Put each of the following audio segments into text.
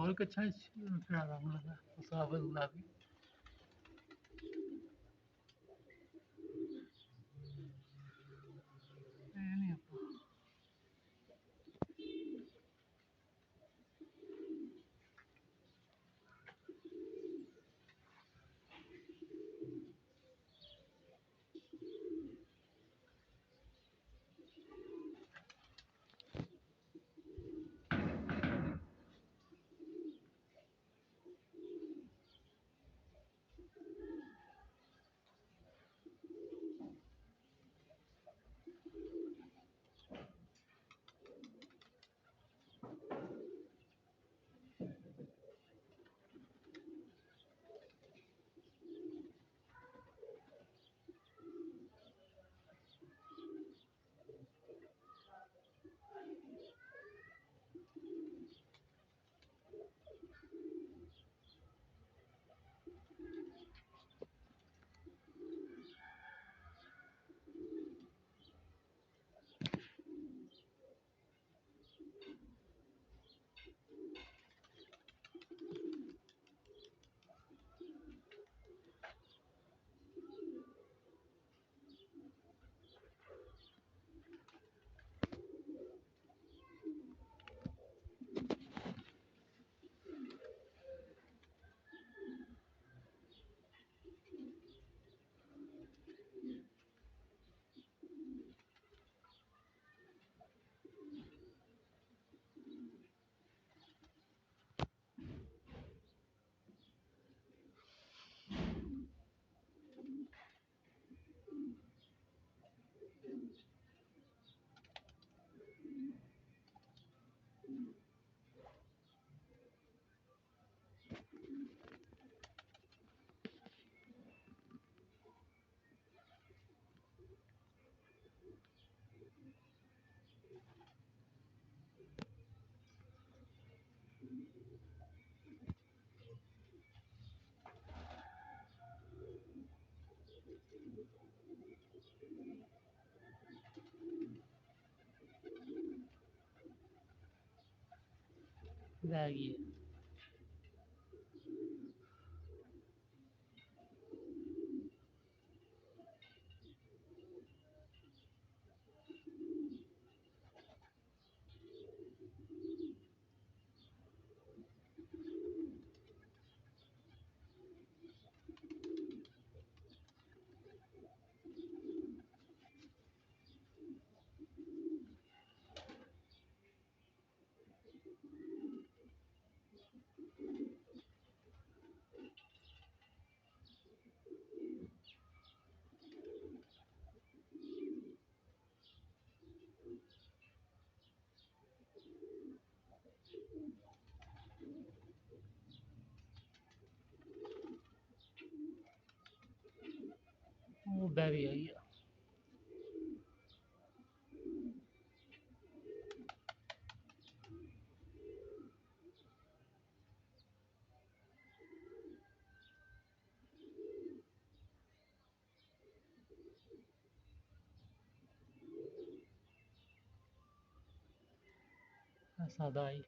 Golka church ramla usaba gunabi. Any baggy. Oh, baggy. Sadai.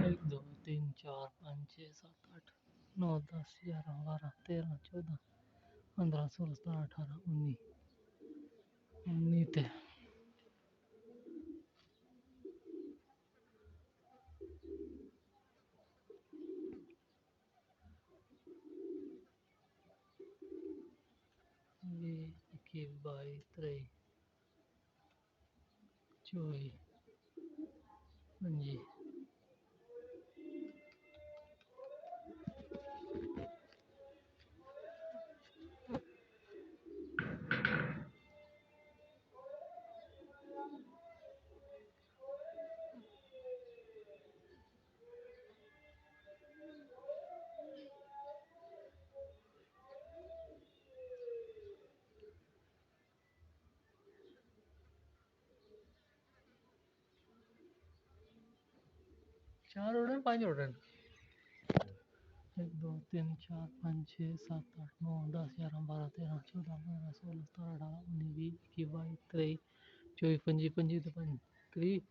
एक दो तीन चार पाँच छः सात आठ 9 10 11 12 13 14 15 16 17 18 19 थे। ये 21 22 23 24 25 चार उड़न 5 उड़न 1 2 3 4 5 6 7 8 9 10 11 12 13 14 15 16 17 18 19 20 21 22 23 24 25 25 30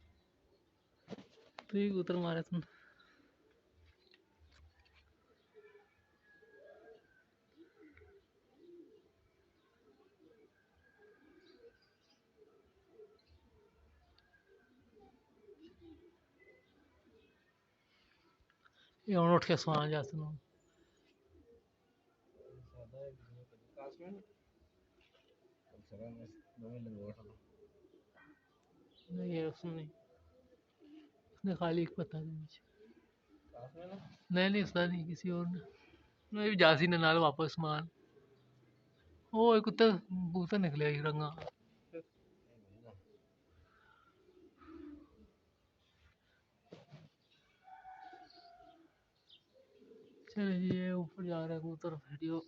30 उतर मारे तुम। ये उठ के सो जा सुनो। नहीं ये उसने नहीं, उसने खाली एक पता नहीं मुझे। नहीं नहीं उसने नहीं, किसी और ने। नहीं जासी ने नाल वापस मान। ओ एक कुत्ता कबूतर निकले एक रंगा। चलिए ऊपर जा रहे हैं कबूतर वीडियो।